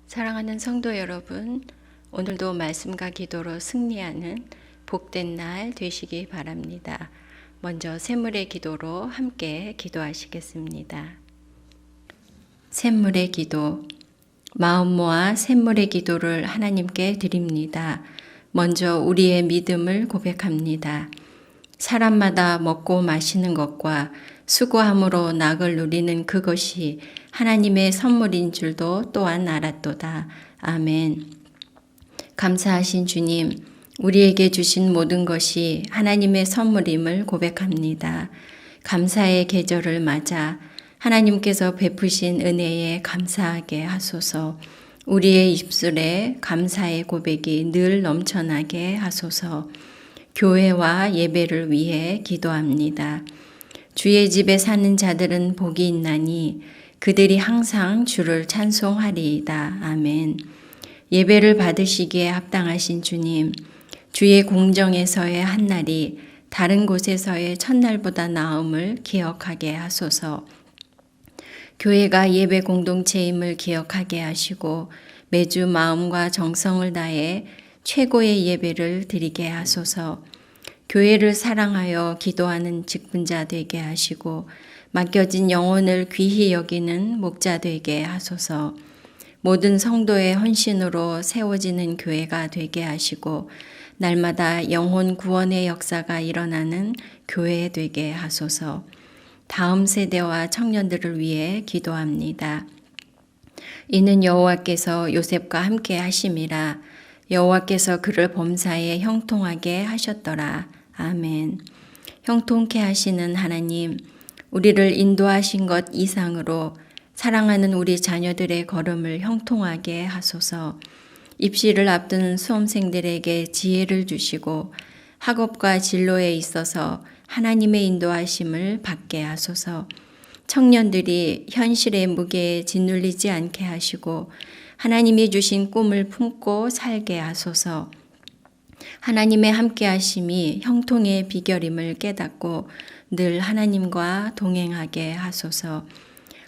사랑하는 성도 여러분, 오늘도 말씀과 기도로 승리하는 복된 날 되시기 바랍니다. 먼저 샘물의 기도로 함께 기도하시겠습니다. 샘물의 기도. 마음 모아 샘물의 기도를 하나님께 드립니다. 먼저 우리의 믿음을 고백합니다. 사람마다 먹고 마시는 것과 수고함으로 낙을 누리는 그것이 하나님의 선물인 줄도 또한 알았도다. 아멘. 감사하신 주님, 우리에게 주신 모든 것이 하나님의 선물임을 고백합니다. 감사의 계절을 맞아 하나님께서 베푸신 은혜에 감사하게 하소서. 우리의 입술에 감사의 고백이 늘 넘쳐나게 하소서. 교회와 예배를 위해 기도합니다. 주의 집에 사는 자들은 복이 있나니 그들이 항상 주를 찬송하리이다. 아멘. 예배를 받으시기에 합당하신 주님, 주의 공정에서의 한날이 다른 곳에서의 첫날보다 나음을 기억하게 하소서. 교회가 예배 공동체임을 기억하게 하시고 매주 마음과 정성을 다해 최고의 예배를 드리게 하소서. 교회를 사랑하여 기도하는 직분자 되게 하시고 맡겨진 영혼을 귀히 여기는 목자 되게 하소서. 모든 성도의 헌신으로 세워지는 교회가 되게 하시고 날마다 영혼 구원의 역사가 일어나는 교회 되게 하소서. 다음 세대와 청년들을 위해 기도합니다. 이는 여호와께서 요셉과 함께 하심이라. 여호와께서 그를 범사에 형통하게 하셨더라. 아멘. 형통케 하시는 하나님, 우리를 인도하신 것 이상으로 사랑하는 우리 자녀들의 걸음을 형통하게 하소서. 입시를 앞둔 수험생들에게 지혜를 주시고 학업과 진로에 있어서 하나님의 인도하심을 받게 하소서. 청년들이 현실의 무게에 짓눌리지 않게 하시고 하나님이 주신 꿈을 품고 살게 하소서. 하나님의 함께하심이 형통의 비결임을 깨닫고 늘 하나님과 동행하게 하소서.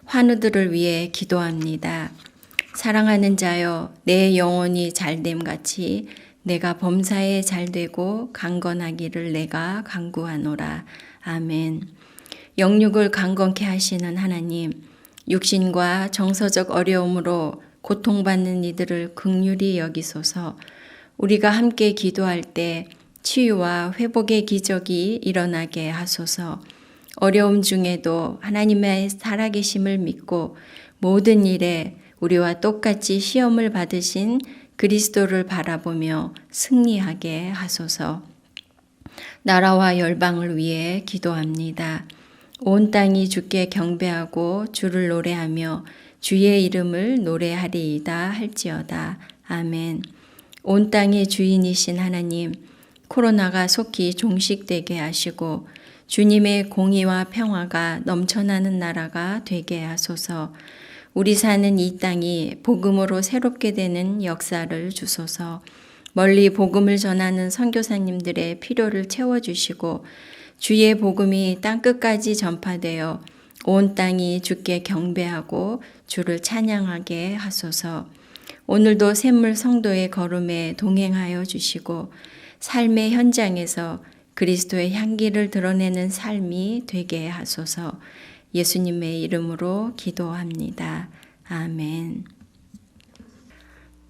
환우들을 위해 기도합니다. 사랑하는 자여, 내 영혼이 잘됨같이 내가 범사에 잘되고 강건하기를 내가 간구하노라. 아멘. 영육을 강건케 하시는 하나님, 육신과 정서적 어려움으로 고통받는 이들을 긍휼히 여기소서. 우리가 함께 기도할 때 치유와 회복의 기적이 일어나게 하소서. 어려움 중에도 하나님의 살아계심을 믿고 모든 일에 우리와 똑같이 시험을 받으신 그리스도를 바라보며 승리하게 하소서. 나라와 열방을 위해 기도합니다. 온 땅이 주께 경배하고 주를 노래하며 주의 이름을 노래하리이다 할지어다. 아멘. 온 땅의 주인이신 하나님, 코로나가 속히 종식되게 하시고 주님의 공의와 평화가 넘쳐나는 나라가 되게 하소서. 우리 사는 이 땅이 복음으로 새롭게 되는 역사를 주소서. 멀리 복음을 전하는 선교사님들의 필요를 채워주시고 주의 복음이 땅끝까지 전파되어 온 땅이 주께 경배하고 주를 찬양하게 하소서. 오늘도 샘물 성도의 걸음에 동행하여 주시고 삶의 현장에서 그리스도의 향기를 드러내는 삶이 되게 하소서. 예수님의 이름으로 기도합니다. 아멘.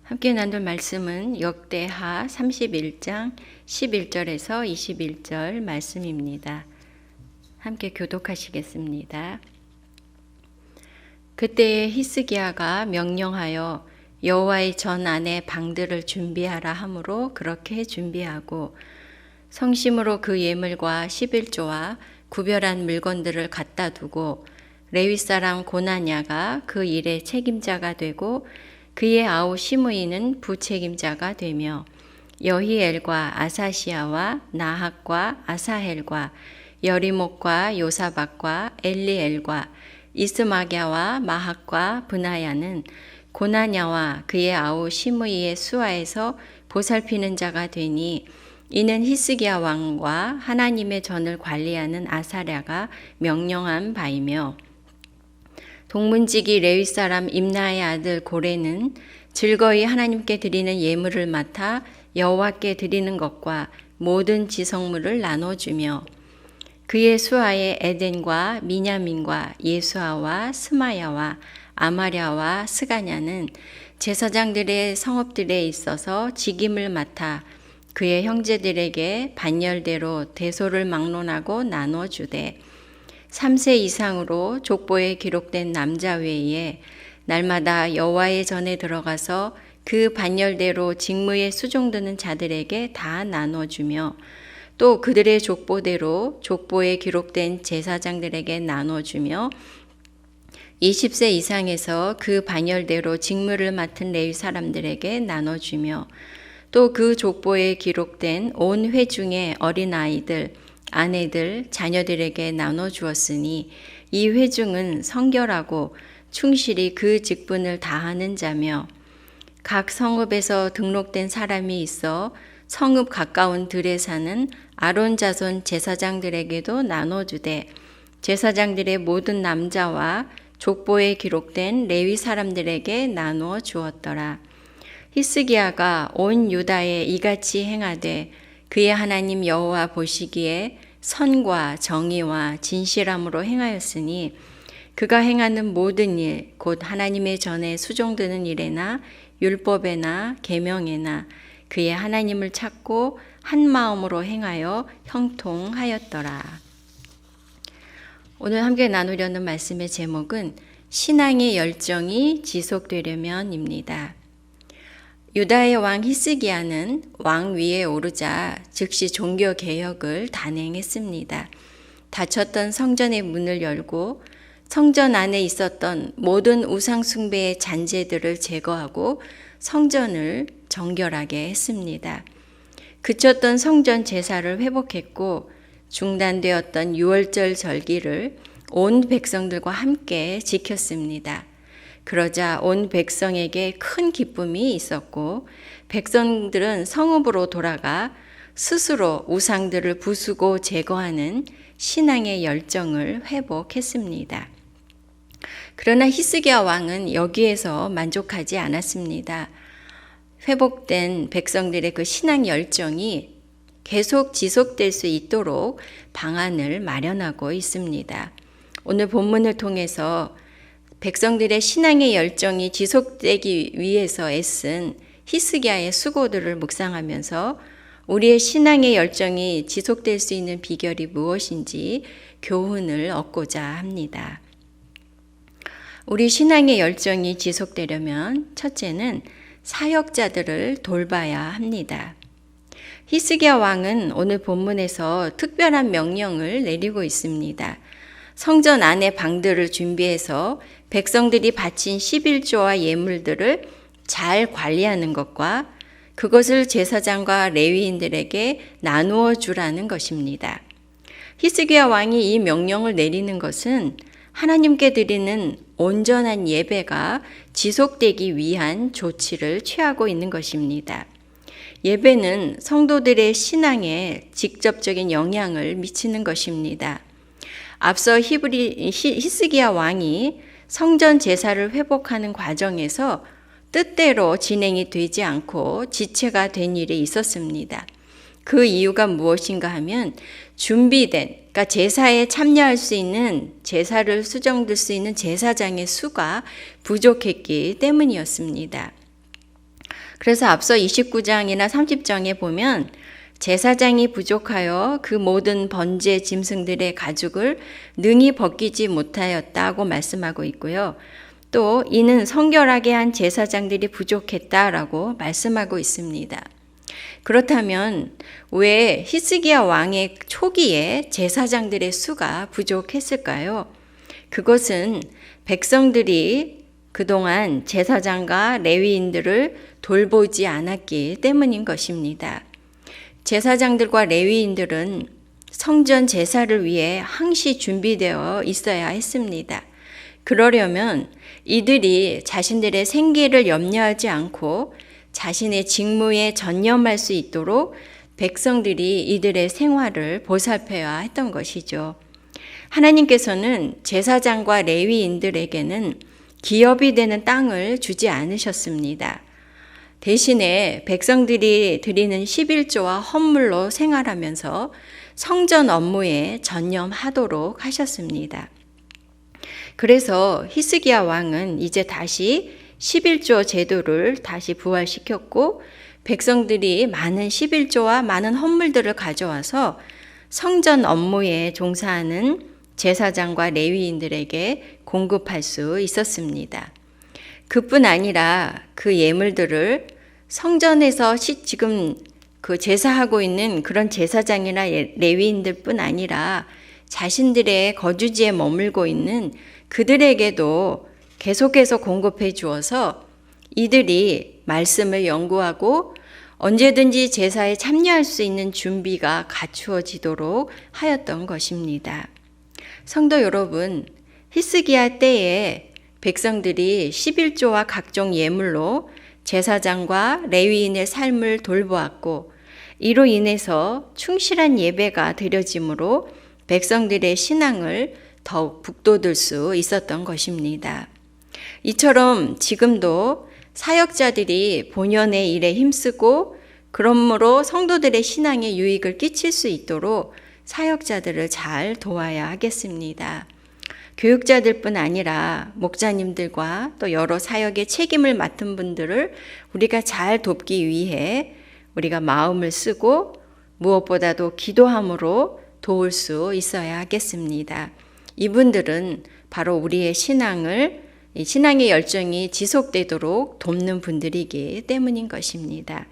함께 나눌 말씀은 역대하 31장 11절에서 21절 말씀입니다. 함께 교독하시겠습니다. 그때에 히스기야가 명령하여 여호와의 전 안에 방들을 준비하라 하므로 그렇게 준비하고 성심으로 그 예물과 11조와 구별한 물건들을 갖다 두고 레위 사람 고나냐가 그 일의 책임자가 되고 그의 아우 시므이는 부책임자가 되며 여히엘과 아사시아와 나학과 아사헬과 여리목과 요사박과 엘리엘과 이스마갸와 마학과 브나야는 고나냐와 그의 아우 시므이의 수하에서 보살피는 자가 되니 이는 히스기야 왕과 하나님의 전을 관리하는 아사랴가 명령한 바이며 동문지기 레위 사람 임나의 아들 고레는 즐거이 하나님께 드리는 예물을 맡아 여호와께 드리는 것과 모든 지성물을 나눠주며 그의 수하에 에덴과 미냐민과 예수아와 스마야와 아마랴와 스가냐는 제사장들의 성읍들에 있어서 직임을 맡아 그의 형제들에게 반열대로 대소를 막론하고 나눠주되 3세 이상으로 족보에 기록된 남자 외에 날마다 여호와의 전에 들어가서 그 반열대로 직무에 수종드는 자들에게 다 나눠주며 또 그들의 족보대로 족보에 기록된 제사장들에게 나눠주며 20세 이상에서 그 반열대로 직무를 맡은 레위 사람들에게 나눠주며 또 그 족보에 기록된 온 회중의 어린아이들, 아내들, 자녀들에게 나눠주었으니 이 회중은 성결하고 충실히 그 직분을 다하는 자며 각 성읍에서 등록된 사람이 있어 성읍 가까운 들에 사는 아론 자손 제사장들에게도 나눠주되 제사장들의 모든 남자와 족보에 기록된 레위 사람들에게 나누어 주었더라. 히스기야가 온 유다에 이같이 행하되 그의 하나님 여호와 보시기에 선과 정의와 진실함으로 행하였으니 그가 행하는 모든 일 곧 하나님의 전에 수종드는 일에나 율법에나 계명에나 그의 하나님을 찾고 한 마음으로 행하여 형통하였더라. 오늘 함께 나누려는 말씀의 제목은 신앙의 열정이 지속되려면입니다. 유다의 왕 히스기야는 왕 위에 오르자 즉시 종교 개혁을 단행했습니다. 닫혔던 성전의 문을 열고 성전 안에 있었던 모든 우상 숭배의 잔재들을 제거하고 성전을 정결하게 했습니다. 그쳤던 성전 제사를 회복했고 중단되었던 유월절 절기를 온 백성들과 함께 지켰습니다. 그러자 온 백성에게 큰 기쁨이 있었고 백성들은 성읍으로 돌아가 스스로 우상들을 부수고 제거하는 신앙의 열정을 회복했습니다. 그러나 히스기야 왕은 여기에서 만족하지 않았습니다. 회복된 백성들의 그 신앙 열정이 계속 지속될 수 있도록 방안을 마련하고 있습니다. 오늘 본문을 통해서 백성들의 신앙의 열정이 지속되기 위해서 애쓴 히스기야의 수고들을 묵상하면서 우리의 신앙의 열정이 지속될 수 있는 비결이 무엇인지 교훈을 얻고자 합니다. 우리 신앙의 열정이 지속되려면 첫째는 사역자들을 돌봐야 합니다. 히스기야 왕은 오늘 본문에서 특별한 명령을 내리고 있습니다. 성전 안에 방들을 준비해서 백성들이 바친 11조와 예물들을 잘 관리하는 것과 그것을 제사장과 레위인들에게 나누어 주라는 것입니다. 히스기야 왕이 이 명령을 내리는 것은 하나님께 드리는 온전한 예배가 지속되기 위한 조치를 취하고 있는 것입니다. 예배는 성도들의 신앙에 직접적인 영향을 미치는 것입니다. 앞서 히스기야 왕이 성전 제사를 회복하는 과정에서 뜻대로 진행이 되지 않고 지체가 된 일이 있었습니다. 그 이유가 무엇인가 하면 준비된, 그러니까 제사에 참여할 수 있는, 제사를 수정될 수 있는 제사장의 수가 부족했기 때문이었습니다. 그래서 앞서 29장이나 30장에 보면 제사장이 부족하여 그 모든 번제 짐승들의 가죽을 능히 벗기지 못하였다고 말씀하고 있고요. 또 이는 성결하게 한 제사장들이 부족했다라고 말씀하고 있습니다. 그렇다면 왜 히스기야 왕의 초기에 제사장들의 수가 부족했을까요? 그것은 백성들이 그동안 제사장과 레위인들을 돌보지 않았기 때문인 것입니다. 제사장들과 레위인들은 성전 제사를 위해 항시 준비되어 있어야 했습니다. 그러려면 이들이 자신들의 생계를 염려하지 않고 자신의 직무에 전념할 수 있도록 백성들이 이들의 생활을 보살펴야 했던 것이죠. 하나님께서는 제사장과 레위인들에게는 기업이 되는 땅을 주지 않으셨습니다. 대신에 백성들이 드리는 11조와 헌물로 생활하면서 성전 업무에 전념하도록 하셨습니다. 그래서 히스기야 왕은 이제 다시 11조 제도를 다시 부활시켰고 백성들이 많은 11조와 많은 헌물들을 가져와서 성전 업무에 종사하는 제사장과 레위인들에게 공급할 수 있었습니다. 그뿐 아니라 그 예물들을 성전에서 지금 그 제사하고 있는 그런 제사장이나 레위인들뿐 아니라 자신들의 거주지에 머물고 있는 그들에게도 계속해서 공급해 주어서 이들이 말씀을 연구하고 언제든지 제사에 참여할 수 있는 준비가 갖추어지도록 하였던 것입니다. 성도 여러분, 히스기야 때에 백성들이 11조와 각종 예물로 제사장과 레위인의 삶을 돌보았고 이로 인해서 충실한 예배가 드려짐으로 백성들의 신앙을 더욱 북돋을 수 있었던 것입니다. 이처럼 지금도 사역자들이 본연의 일에 힘쓰고 그러므로 성도들의 신앙에 유익을 끼칠 수 있도록 사역자들을 잘 도와야 하겠습니다. 교육자들뿐 아니라 목자님들과 또 여러 사역의 책임을 맡은 분들을 우리가 잘 돕기 위해 우리가 마음을 쓰고 무엇보다도 기도함으로 도울 수 있어야 하겠습니다. 이분들은 바로 우리의 신앙의 열정이 지속되도록 돕는 분들이기 때문인 것입니다.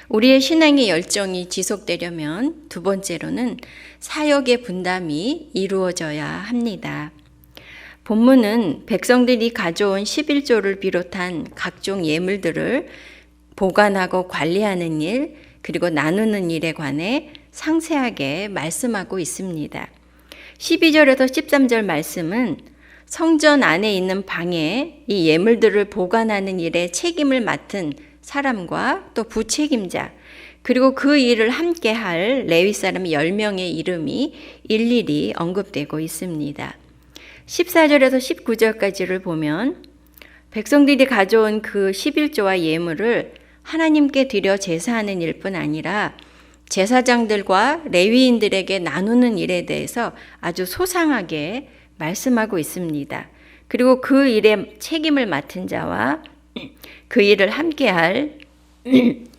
우리의 신앙의 열정이 지속되려면 두 번째로는 사역의 분담이 이루어져야 합니다. 본문은 백성들이 가져온 11조를 비롯한 각종 예물들을 보관하고 관리하는 일, 그리고 나누는 일에 관해 상세하게 말씀하고 있습니다. 12절에서 13절 말씀은 성전 안에 있는 방에 이 예물들을 보관하는 일에 책임을 맡은 사람과 또 부책임자, 그리고 그 일을 함께 할 레위 사람 10명의 이름이 일일이 언급되고 있습니다. 14절에서 19절까지를 보면 백성들이 가져온 그 11조와 예물을 하나님께 드려 제사하는 일뿐 아니라 제사장들과 레위인들에게 나누는 일에 대해서 아주 소상하게 말씀하고 있습니다. 그리고 그 일에 책임을 맡은 자와 그 일을 함께할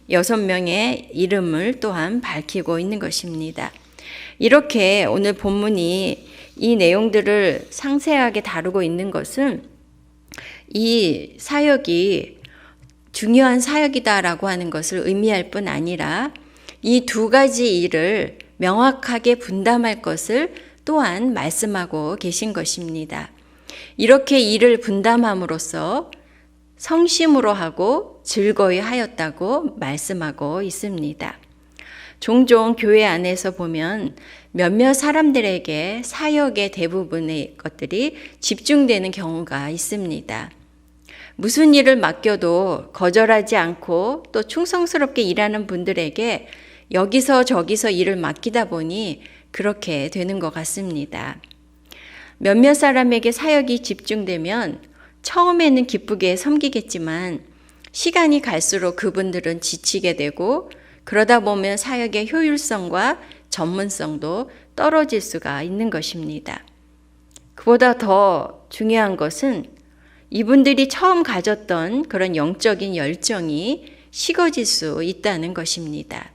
6명의 이름을 또한 밝히고 있는 것입니다. 이렇게 오늘 본문이 이 내용들을 상세하게 다루고 있는 것은 이 사역이 중요한 사역이다라고 하는 것을 의미할 뿐 아니라 이 두 가지 일을 명확하게 분담할 것을 또한 말씀하고 계신 것입니다. 이렇게 일을 분담함으로써 성심으로 하고 즐거이 하였다고 말씀하고 있습니다. 종종 교회 안에서 보면 몇몇 사람들에게 사역의 대부분의 것들이 집중되는 경우가 있습니다. 무슨 일을 맡겨도 거절하지 않고 또 충성스럽게 일하는 분들에게 여기서 저기서 일을 맡기다 보니 그렇게 되는 것 같습니다. 몇몇 사람에게 사역이 집중되면 처음에는 기쁘게 섬기겠지만 시간이 갈수록 그분들은 지치게 되고 그러다 보면 사역의 효율성과 전문성도 떨어질 수가 있는 것입니다. 그보다 더 중요한 것은 이분들이 처음 가졌던 그런 영적인 열정이 식어질 수 있다는 것입니다.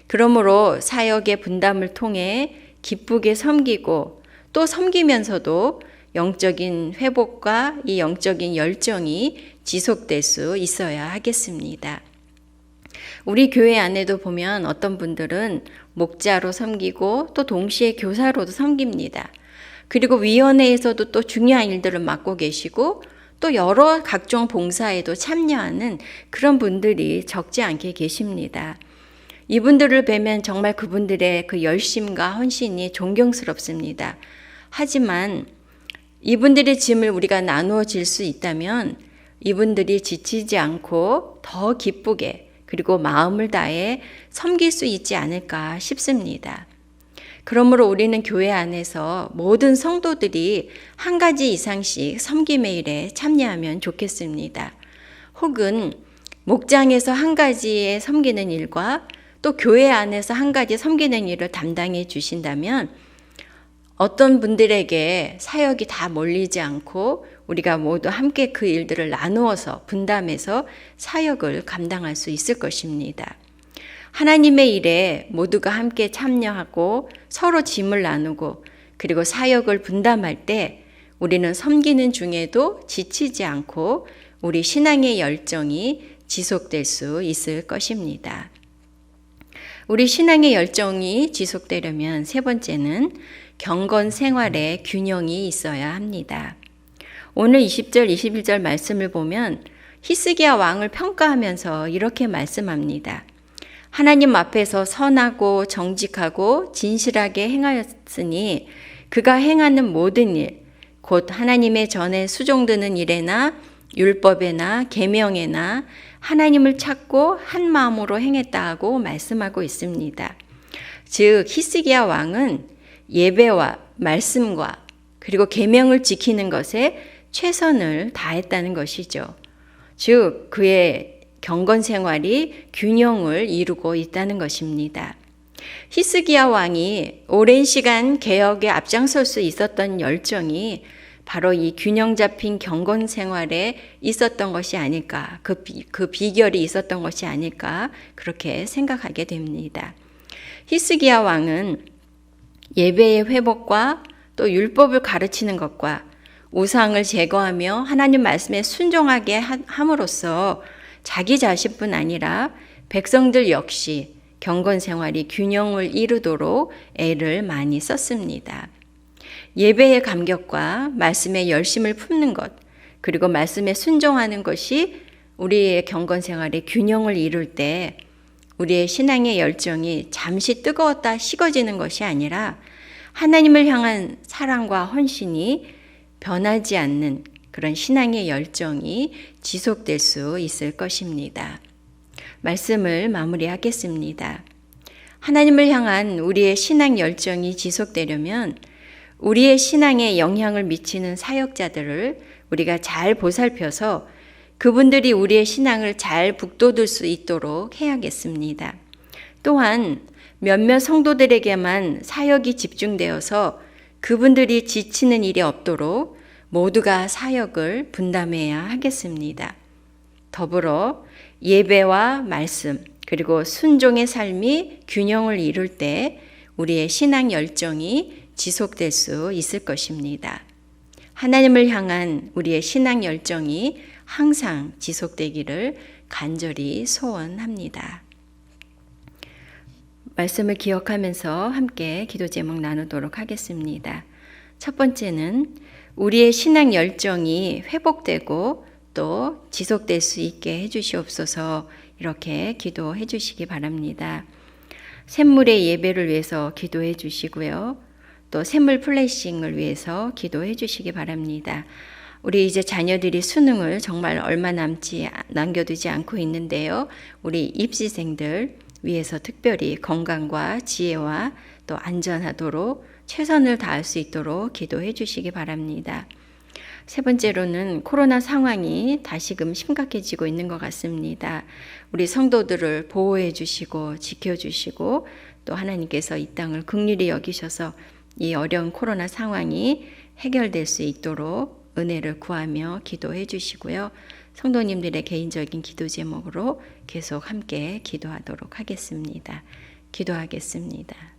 그러므로 사역의 분담을 통해 기쁘게 섬기고 또 섬기면서도 영적인 회복과 이 영적인 열정이 지속될 수 있어야 하겠습니다. 우리 교회 안에도 보면 어떤 분들은 목자로 섬기고 또 동시에 교사로도 섬깁니다. 그리고 위원회에서도 또 중요한 일들을 맡고 계시고 또 여러 각종 봉사에도 참여하는 그런 분들이 적지 않게 계십니다. 이분들을 뵈면 정말 그분들의 그 열심과 헌신이 존경스럽습니다. 하지만 이분들의 짐을 우리가 나누어 질 수 있다면 이분들이 지치지 않고 더 기쁘게 그리고 마음을 다해 섬길 수 있지 않을까 싶습니다. 그러므로 우리는 교회 안에서 모든 성도들이 한 가지 이상씩 섬김의 일에 참여하면 좋겠습니다. 혹은 목장에서 한 가지에 섬기는 일과 또 교회 안에서 한 가지 섬기는 일을 담당해 주신다면 어떤 분들에게 사역이 다 몰리지 않고 우리가 모두 함께 그 일들을 나누어서 분담해서 사역을 감당할 수 있을 것입니다. 하나님의 일에 모두가 함께 참여하고 서로 짐을 나누고 그리고 사역을 분담할 때 우리는 섬기는 중에도 지치지 않고 우리 신앙의 열정이 지속될 수 있을 것입니다. 우리 신앙의 열정이 지속되려면 세 번째는 경건 생활의 균형이 있어야 합니다. 오늘 20절, 21절 말씀을 보면 히스기야 왕을 평가하면서 이렇게 말씀합니다. 하나님 앞에서 선하고 정직하고 진실하게 행하였으니 그가 행하는 모든 일, 곧 하나님의 전에 수종드는 일에나 율법에나 계명에나 하나님을 찾고 한 마음으로 행했다 고 말씀하고 있습니다. 즉 히스기야 왕은 예배와 말씀과 그리고 계명을 지키는 것에 최선을 다했다는 것이죠. 즉 그의 경건 생활이 균형을 이루고 있다는 것입니다. 히스기야 왕이 오랜 시간 개혁에 앞장설 수 있었던 열정이 바로 이 균형 잡힌 경건 생활에 있었던 것이 아닐까, 그 비결이 있었던 것이 아닐까 그렇게 생각하게 됩니다. 히스기야 왕은 예배의 회복과 또 율법을 가르치는 것과 우상을 제거하며 하나님 말씀에 순종하게 함으로써 자기 자신뿐 아니라 백성들 역시 경건 생활이 균형을 이루도록 애를 많이 썼습니다. 예배의 감격과 말씀의 열심을 품는 것, 그리고 말씀에 순종하는 것이 우리의 경건 생활의 균형을 이룰 때 우리의 신앙의 열정이 잠시 뜨거웠다 식어지는 것이 아니라 하나님을 향한 사랑과 헌신이 변하지 않는 그런 신앙의 열정이 지속될 수 있을 것입니다. 말씀을 마무리하겠습니다. 하나님을 향한 우리의 신앙 열정이 지속되려면 우리의 신앙에 영향을 미치는 사역자들을 우리가 잘 보살펴서 그분들이 우리의 신앙을 잘 북돋을 수 있도록 해야겠습니다. 또한 몇몇 성도들에게만 사역이 집중되어서 그분들이 지치는 일이 없도록 모두가 사역을 분담해야 하겠습니다. 더불어 예배와 말씀 그리고 순종의 삶이 균형을 이룰 때 우리의 신앙 열정이 지속될 수 있을 것입니다. 하나님을 향한 우리의 신앙 열정이 항상 지속되기를 간절히 소원합니다. 말씀을 기억하면서 함께 기도 제목 나누도록 하겠습니다. 첫 번째는 우리의 신앙 열정이 회복되고 또 지속될 수 있게 해주시옵소서 이렇게 기도해 주시기 바랍니다. 샘물의 예배를 위해서 기도해 주시고요. 또 샘물 플래싱을 위해서 기도해 주시기 바랍니다. 우리 이제 자녀들이 수능을 정말 얼마 남겨두지 않고 있는데요. 우리 입시생들 위해서 특별히 건강과 지혜와 또 안전하도록 최선을 다할 수 있도록 기도해 주시기 바랍니다. 세 번째로는 코로나 상황이 다시금 심각해지고 있는 것 같습니다. 우리 성도들을 보호해 주시고 지켜주시고 또 하나님께서 이 땅을 긍휼히 여기셔서 이 어려운 코로나 상황이 해결될 수 있도록 은혜를 구하며 기도해 주시고요. 성도님들의 개인적인 기도 제목으로 계속 함께 기도하도록 하겠습니다. 기도하겠습니다.